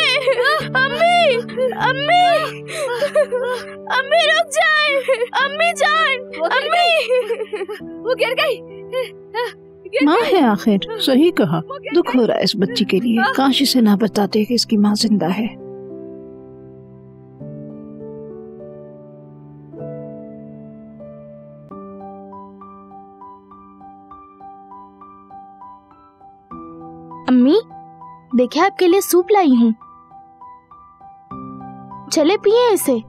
अम्मी रुक जाए, अम्मी जान, वो गिर गई। माँ है आखिर, सही कहा। दुख हो रहा है इस बच्ची के लिए। काश इसे ना बताते कि इसकी माँ जिंदा है। अम्मी देखिए आपके लिए सूप लाई हूँ, चले पिए इसे।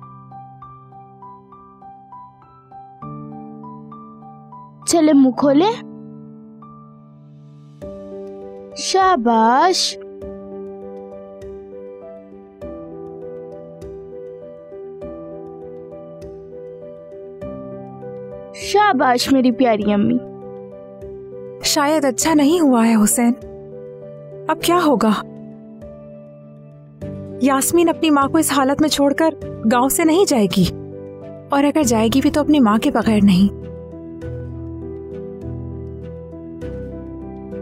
चले मुंह खोले, शाबाश। शाबाश मेरी प्यारी अम्मी। शायद अच्छा नहीं हुआ है हुसैन। अब क्या होगा? यास्मीन अपनी माँ को इस हालत में छोड़कर गांव से नहीं जाएगी, और अगर जाएगी भी तो अपनी माँ के बगैर नहीं।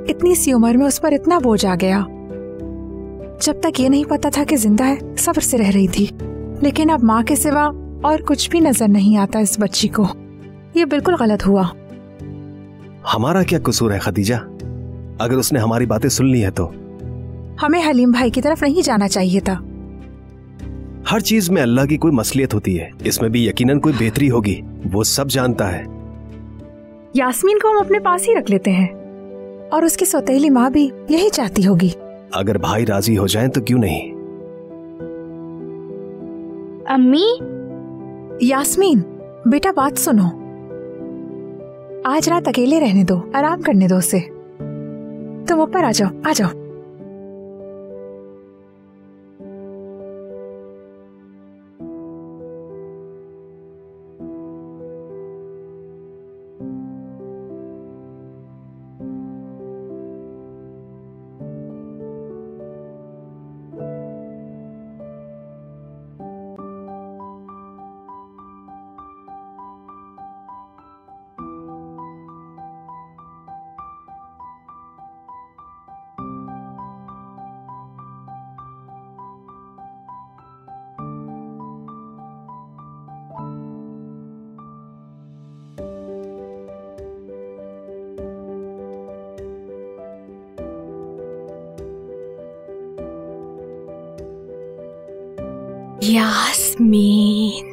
इतनी सी उम्र में उस पर इतना बोझ आ गया। जब तक ये नहीं पता था कि जिंदा है, सब्र से रह रही थी, लेकिन अब माँ के सिवा और कुछ भी नजर नहीं आता इस बच्ची को। ये बिल्कुल गलत हुआ। हमारा क्या कसूर है खदीजा? अगर उसने हमारी बातें सुन ली है तो हमें हलीम भाई की तरफ नहीं जाना चाहिए था। हर चीज में अल्लाह की कोई मसलियत होती है, इसमें भी यकीनन कोई बेहतरी होगी, वो सब जानता है। यास्मीन को हम अपने पास ही रख लेते हैं, और उसकी सौतेली माँ भी यही चाहती होगी। अगर भाई राजी हो जाएं तो क्यों नहीं। अम्मी। यास्मीन बेटा बात सुनो, आज रात अकेले रहने दो, आराम करने दो उसे। तुम ऊपर आ जाओ, आ जाओ। यास्मीन,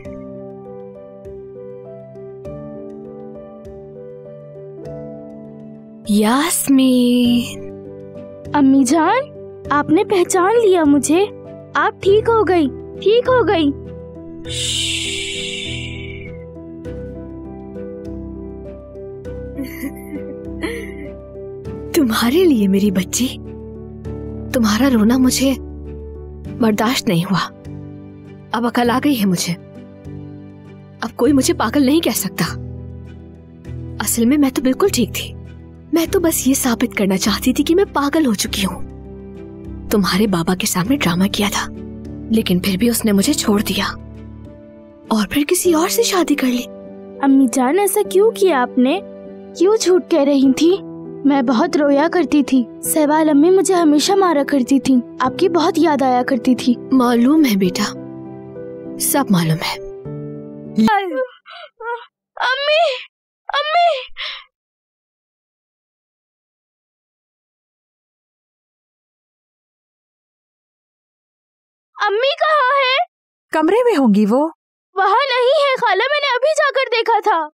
यास्मीन। अम्मी जान, आपने पहचान लिया मुझे। आप ठीक हो गई, ठीक हो गई। तुम्हारे लिए मेरी बच्ची, तुम्हारा रोना मुझे बर्दाश्त नहीं हुआ। अब अकल आ गई है मुझे। अब कोई मुझे पागल नहीं कह सकता। असल में मैं तो बिल्कुल ठीक थी। मैं तो बस ये साबित करना चाहती थी कि मैं पागल हो चुकी हूँ। तुम्हारे बाबा के सामने ड्रामा किया था, लेकिन फिर भी उसने मुझे छोड़ दिया और फिर किसी और से शादी कर ली। अम्मी जान, ऐसा क्यों किया आपने? क्यों झूठ कह रही थी? मैं बहुत रोया करती थी। सहवाल अम्मी मुझे हमेशा मारा करती थी। आपकी बहुत याद आया करती थी। मालूम है बेटा, सब मालूम है। अम्मी, अम्मी। अम्मी कहाँ है? कमरे में होंगी वो। वहाँ नहीं है खाला, मैंने अभी जाकर देखा था।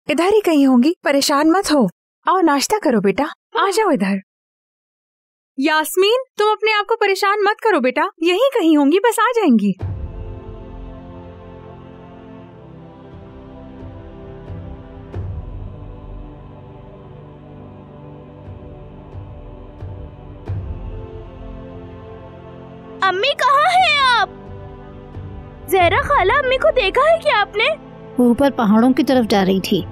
इधर ही कहीं होंगी, परेशान मत हो। आओ नाश्ता करो बेटा, आ जाओ इधर। यास्मीन, तुम अपने आप को परेशान मत करो बेटा, यहीं कहीं होंगी, बस आ जाएंगी। अम्मी कहाँ हैं आप? ज़हरा खाला, अम्मी को देखा है क्या आपने? वो ऊपर पहाड़ों की तरफ जा रही थी।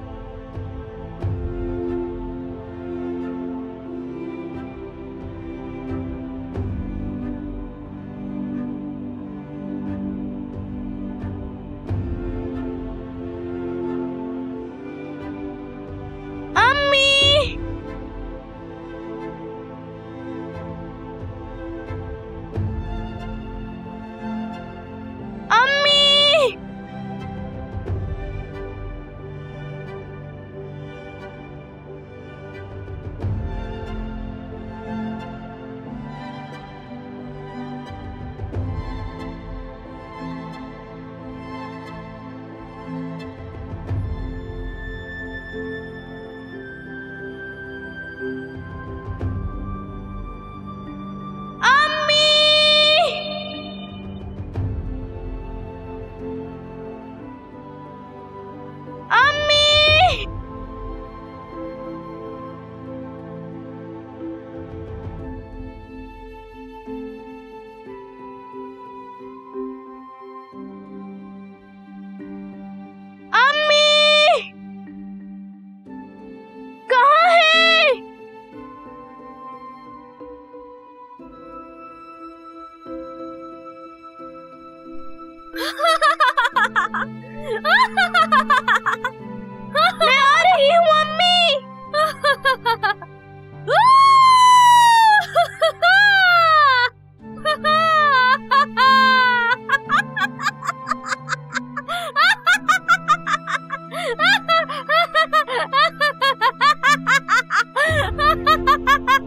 मैं आ रही हूँ अम्मी।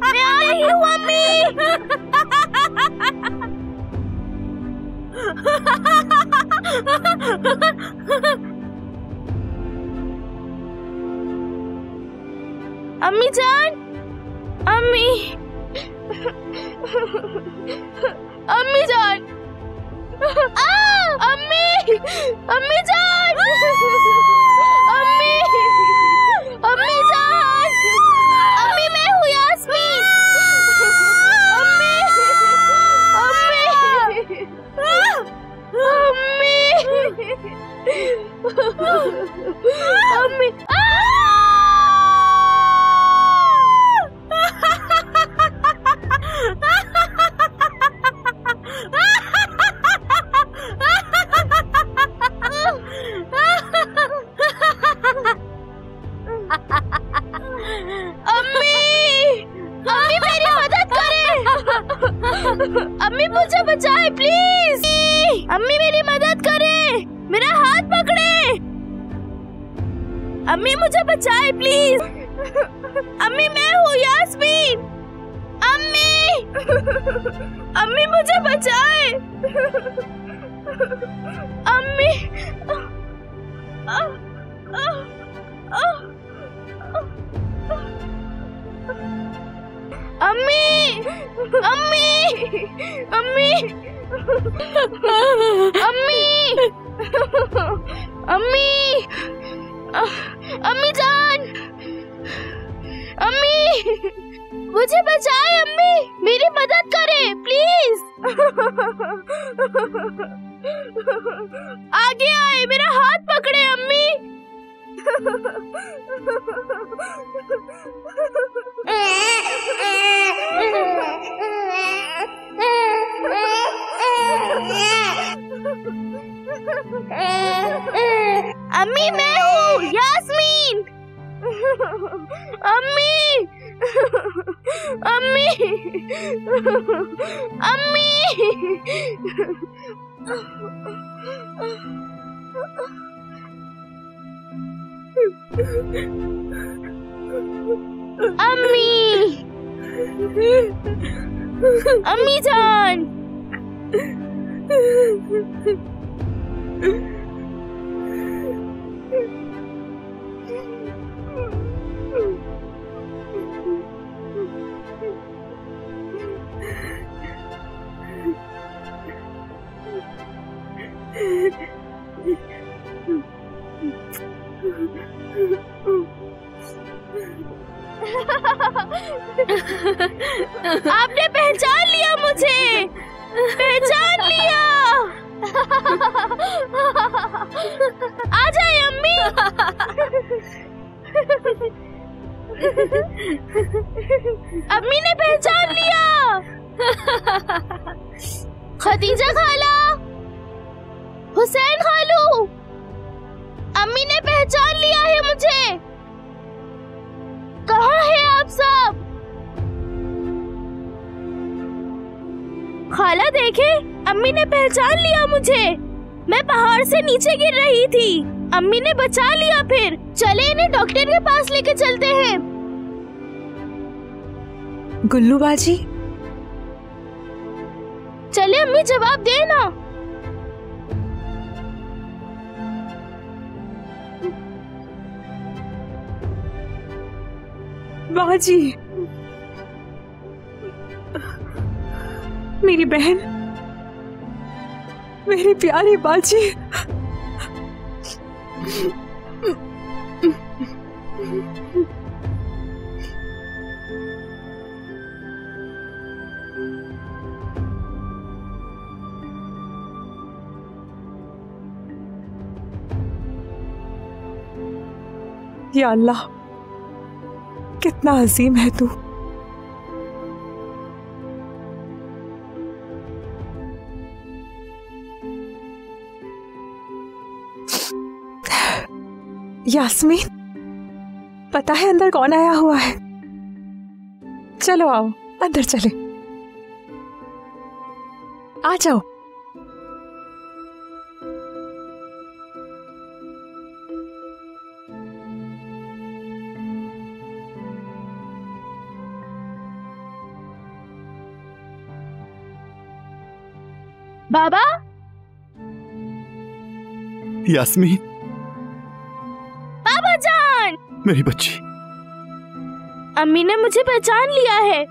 मैं आ रही हूँ अम्मी। अम्मी जान, अम्मी, अम्मी जान, अम्मी, अम्मी जान, अम्मी, अम्मी जान, अम्मी मैं हूँ यास्मीन, अम्मी, अम्मी, अम्मी, अम्मी, अम्मी मुझे बचाए प्लीज। अम्मी मेरी मदद करे, मेरा हाथ पकड़े। अम्मी मुझे बचाए प्लीज। अम्मी मैं हूँ यास्मीन। अम्मी, अम्मी मुझे बचाए। अम्मी, अम्मी, अम्मी, अम्मी, अम्मी, अम्मी, अम्मी जान, अम्मी मुझे बचाए। अम्मी मेरी मदद करे प्लीज। आगे आए, मेरा हाथ पकड़े अम्मी। अम्मी मैं हूँ यास्मीन। अम्मी, अम्मी, अम्मी, अम्मी, अम्मी जान, आपने पहचान लिया मुझे, पहचान लिया। आ जाए अम्मी। अम्मी ने पहचान लिया। खदीजा खाला, हुसैन खालू, अम्मी ने पहचान लिया है मुझे। कहाँ है आप सब? खाला देखे, अम्मी ने पहचान लिया मुझे। मैं पहाड़ से नीचे गिर रही थी, अम्मी ने बचा लिया। फिर चले इन्हें डॉक्टर के पास लेके चलते हैं। गुल्लू बाजी, चले अम्मी जवाब देना। बाजी, मेरी बहन, मेरी प्यारी बाजी। या अल्लाह, कितना अजीम है तू। यास्मीन, पता है अंदर कौन आया हुआ है? चलो आओ अंदर चले, आ जाओ। बाबा, यास्मीन, बाबा जान, मेरी बच्ची। अम्मी ने मुझे पहचान लिया है।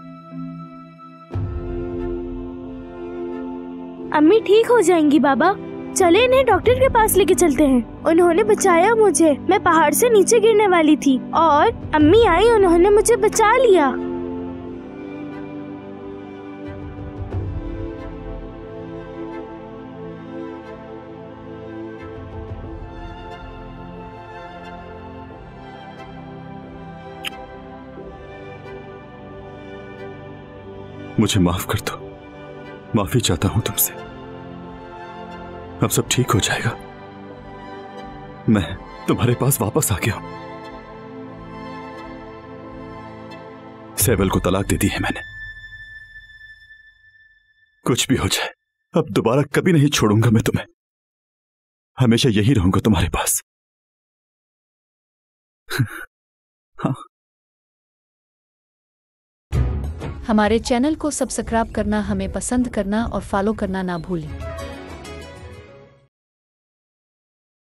अम्मी ठीक हो जाएंगी बाबा। चले इन्हें डॉक्टर के पास लेके चलते हैं। उन्होंने बचाया मुझे। मैं पहाड़ से नीचे गिरने वाली थी और अम्मी आई, उन्होंने मुझे बचा लिया। मुझे माफ कर दो, माफी चाहता हूं तुमसे। अब सब ठीक हो जाएगा। मैं तुम्हारे पास वापस आ गया हूं। सैबल को तलाक दे दी है मैंने। कुछ भी हो जाए, अब दोबारा कभी नहीं छोड़ूंगा मैं तुम्हें। हमेशा यही रहूंगा तुम्हारे पास। हाँ। हमारे चैनल को सब्सक्राइब करना, हमें पसंद करना और फॉलो करना ना भूलें।